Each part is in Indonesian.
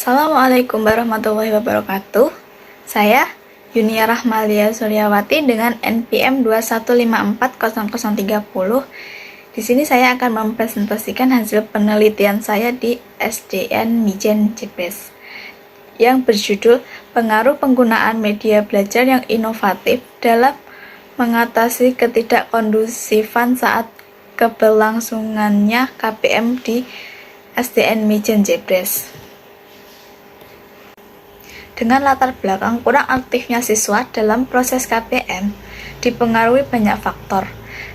Assalamualaikum warahmatullahi wabarakatuh. Saya Yunia Rahmalia Suryawati dengan NPM 2154030. Di sini saya akan mempresentasikan hasil penelitian saya di SDN Mijen Jepres yang berjudul Pengaruh Penggunaan Media Belajar yang Inovatif dalam Mengatasi Ketidakkondusifan saat Keberlangsungannya KPM di SDN Mijen Jepres. Dengan latar belakang kurang aktifnya siswa dalam proses KPM dipengaruhi banyak faktor.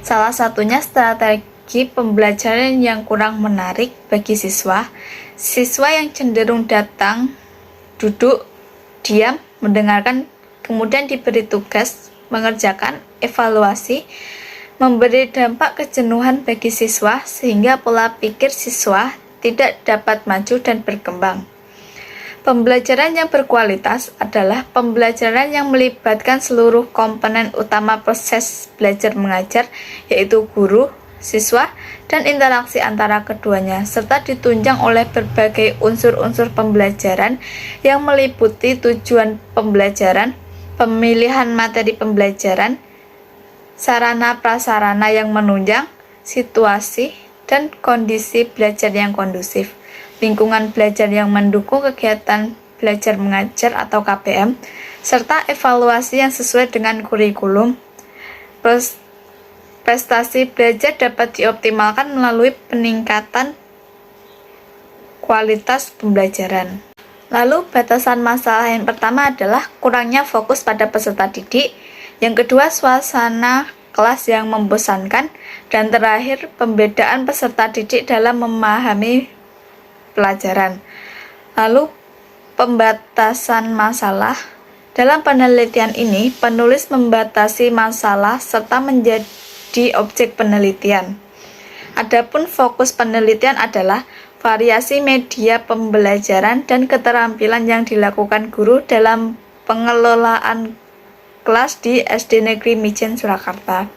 Salah satunya strategi pembelajaran yang kurang menarik bagi siswa yang cenderung datang, duduk, diam, mendengarkan, kemudian diberi tugas, mengerjakan, evaluasi, memberi dampak kejenuhan bagi siswa sehingga pola pikir siswa tidak dapat maju dan berkembang. Pembelajaran yang berkualitas adalah pembelajaran yang melibatkan seluruh komponen utama proses belajar mengajar, yaitu guru, siswa, dan interaksi antara keduanya, serta ditunjang oleh berbagai unsur-unsur pembelajaran yang meliputi tujuan pembelajaran, pemilihan materi pembelajaran, sarana-prasarana yang menunjang, situasi, dan kondisi belajar yang kondusif, lingkungan belajar yang mendukung kegiatan belajar mengajar atau KPM, serta evaluasi yang sesuai dengan kurikulum. Prestasi belajar dapat dioptimalkan melalui peningkatan kualitas pembelajaran. Lalu, batasan masalah yang pertama adalah kurangnya fokus pada peserta didik, yang kedua suasana kelas yang membosankan, dan terakhir pembedaan peserta didik dalam memahami pelajaran. Lalu, pembatasan masalah. Dalam penelitian ini, penulis membatasi masalah serta menjadi objek penelitian. Adapun fokus penelitian adalah variasi media pembelajaran dan keterampilan yang dilakukan guru dalam pengelolaan kelas di SD Negeri Mijen Surakarta.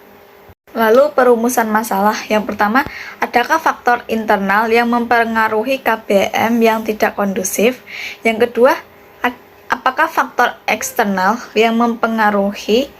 Lalu perumusan masalah. Yang pertama, adakah faktor internal yang mempengaruhi KPM yang tidak kondusif? Yang kedua, apakah faktor eksternal yang mempengaruhi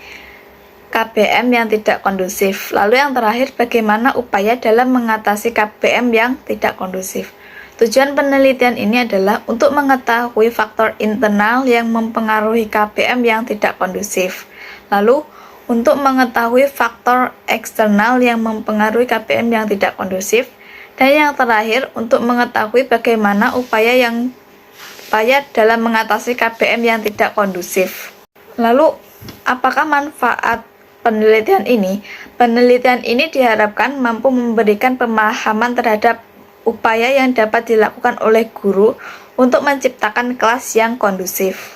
KPM yang tidak kondusif? Lalu yang terakhir, bagaimana upaya dalam mengatasi KPM yang tidak kondusif? Tujuan penelitian ini adalah untuk mengetahui faktor internal yang mempengaruhi KPM yang tidak kondusif. Lalu, untuk mengetahui faktor eksternal yang mempengaruhi KPM yang tidak kondusif, dan yang terakhir untuk mengetahui bagaimana upaya dalam mengatasi KPM yang tidak kondusif. Lalu, apakah manfaat penelitian ini? Penelitian ini diharapkan mampu memberikan pemahaman terhadap upaya yang dapat dilakukan oleh guru untuk menciptakan kelas yang kondusif.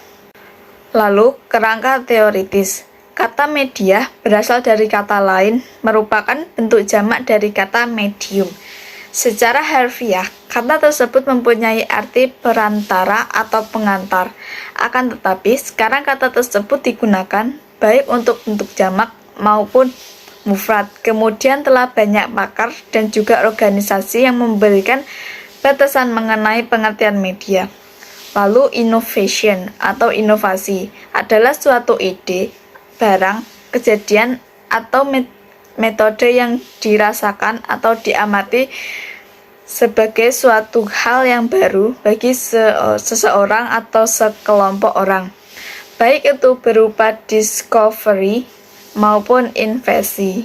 Lalu, kerangka teoritis. Kata media berasal dari kata lain, merupakan bentuk jamak dari kata medium. Secara harfiah, kata tersebut mempunyai arti perantara atau pengantar. Akan tetapi, sekarang kata tersebut digunakan baik untuk bentuk jamak maupun mufrad. Kemudian telah banyak pakar dan juga organisasi yang memberikan batasan mengenai pengertian media. Lalu, innovation atau inovasi adalah suatu ide, barang, kejadian, atau metode yang dirasakan atau diamati sebagai suatu hal yang baru bagi seseorang atau sekelompok orang, baik itu berupa discovery maupun invasi.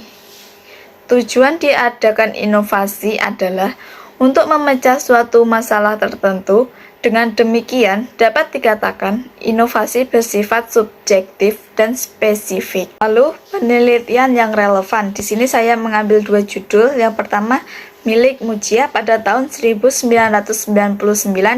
Tujuan diadakan inovasi adalah untuk memecah suatu masalah tertentu. Dengan demikian, dapat dikatakan inovasi bersifat subjektif dan spesifik. Lalu, penelitian yang relevan. Di sini saya mengambil dua judul. Yang pertama, milik Mujia pada tahun 1999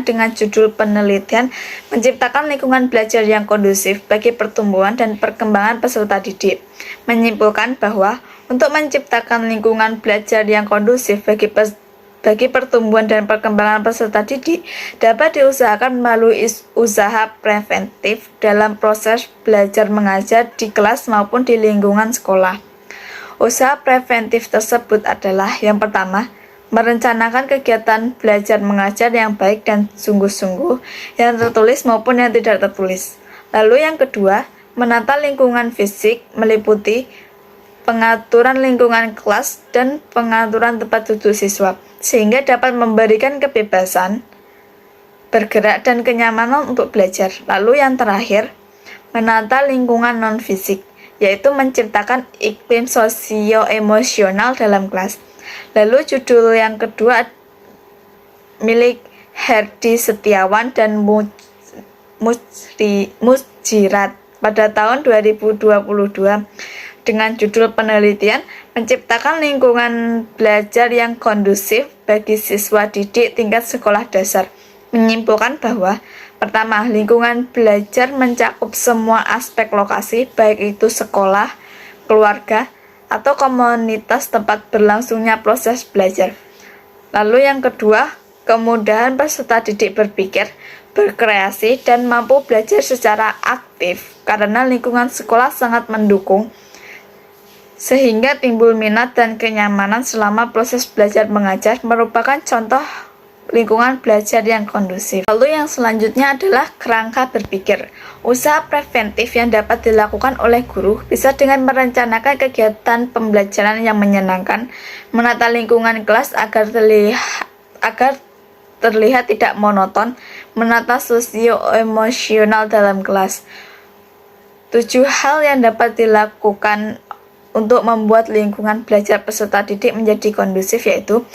dengan judul penelitian menciptakan lingkungan belajar yang kondusif bagi pertumbuhan dan perkembangan peserta didik. Menyimpulkan bahwa untuk menciptakan lingkungan belajar yang kondusif bagi pertumbuhan dan perkembangan peserta didik dapat diusahakan melalui usaha preventif dalam proses belajar mengajar di kelas maupun di lingkungan sekolah. Usaha preventif tersebut adalah yang pertama, merencanakan kegiatan belajar mengajar yang baik dan sungguh-sungguh, yang tertulis maupun yang tidak tertulis. Lalu yang kedua, menata lingkungan fisik meliputi pengaturan lingkungan kelas dan pengaturan tempat duduk siswa, sehingga dapat memberikan kebebasan bergerak dan kenyamanan untuk belajar. Lalu yang terakhir, menata lingkungan non-fisik, yaitu menciptakan iklim sosio-emosional dalam kelas. Lalu judul yang kedua milik Herdi Setiawan dan Mujirat pada tahun 2022 dengan judul penelitian menciptakan lingkungan belajar yang kondusif bagi siswa didik tingkat sekolah dasar, menyimpulkan bahwa pertama, lingkungan belajar mencakup semua aspek lokasi, baik itu sekolah, keluarga, atau komunitas tempat berlangsungnya proses belajar. Lalu yang kedua, kemudahan peserta didik berpikir, berkreasi, dan mampu belajar secara aktif karena lingkungan sekolah sangat mendukung, sehingga timbul minat dan kenyamanan selama proses belajar mengajar, merupakan contoh lingkungan belajar yang kondusif. Lalu yang selanjutnya adalah kerangka berpikir. Usaha preventif yang dapat dilakukan oleh guru bisa dengan merencanakan kegiatan pembelajaran yang menyenangkan, menata lingkungan kelas agar terlihat tidak monoton, menata sosio-emosional dalam kelas. 7 hal yang dapat dilakukan untuk membuat lingkungan belajar peserta didik menjadi kondusif, yaitu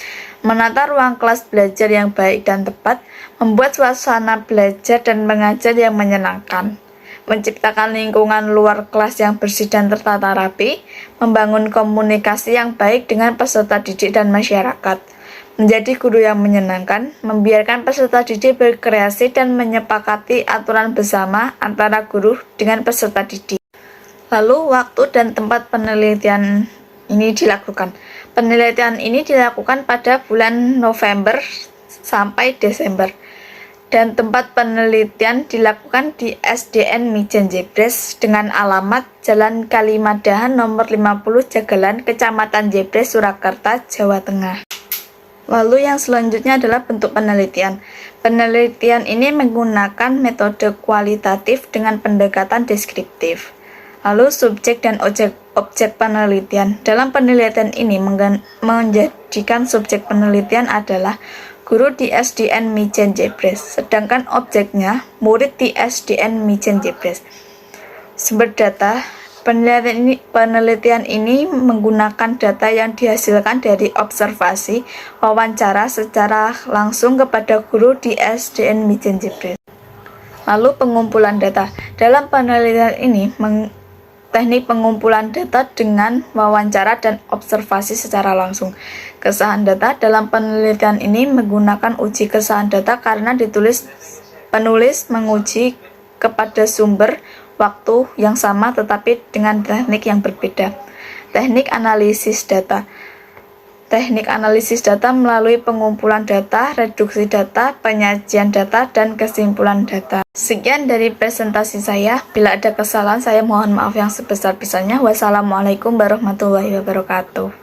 menata ruang kelas belajar yang baik dan tepat, membuat suasana belajar dan mengajar yang menyenangkan, menciptakan lingkungan luar kelas yang bersih dan tertata rapi, membangun komunikasi yang baik dengan peserta didik dan masyarakat, menjadi guru yang menyenangkan, membiarkan peserta didik berkreasi dan menyepakati aturan bersama antara guru dengan peserta didik. Lalu waktu dan tempat penelitian ini dilakukan. Penelitian ini dilakukan pada bulan November sampai Desember, dan tempat penelitian dilakukan di SDN Mijen Jebres dengan alamat Jalan Kalimadahan nomor 50 Jagalan, Kecamatan Jebres, Surakarta, Jawa Tengah. Lalu yang selanjutnya adalah bentuk penelitian. Penelitian ini menggunakan metode kualitatif dengan pendekatan deskriptif. Lalu subjek dan objek penelitian. Dalam penelitian ini menjadikan subjek penelitian adalah guru di SDN Mijen Jebres, sedangkan objeknya murid di SDN Mijen Jebres. Sumber data penelitian ini menggunakan data yang dihasilkan dari observasi wawancara secara langsung kepada guru di SDN Mijen Jebres. Lalu pengumpulan data. Dalam penelitian ini teknik pengumpulan data dengan wawancara dan observasi secara langsung. Kesahan data dalam penelitian ini menggunakan uji kesahan data karena penulis menguji kepada sumber waktu yang sama tetapi dengan teknik yang berbeda. Teknik analisis data. Teknik analisis data melalui pengumpulan data, reduksi data, penyajian data, dan kesimpulan data. Sekian dari presentasi saya. Bila ada kesalahan, saya mohon maaf yang sebesar-besarnya. Wassalamualaikum warahmatullahi wabarakatuh.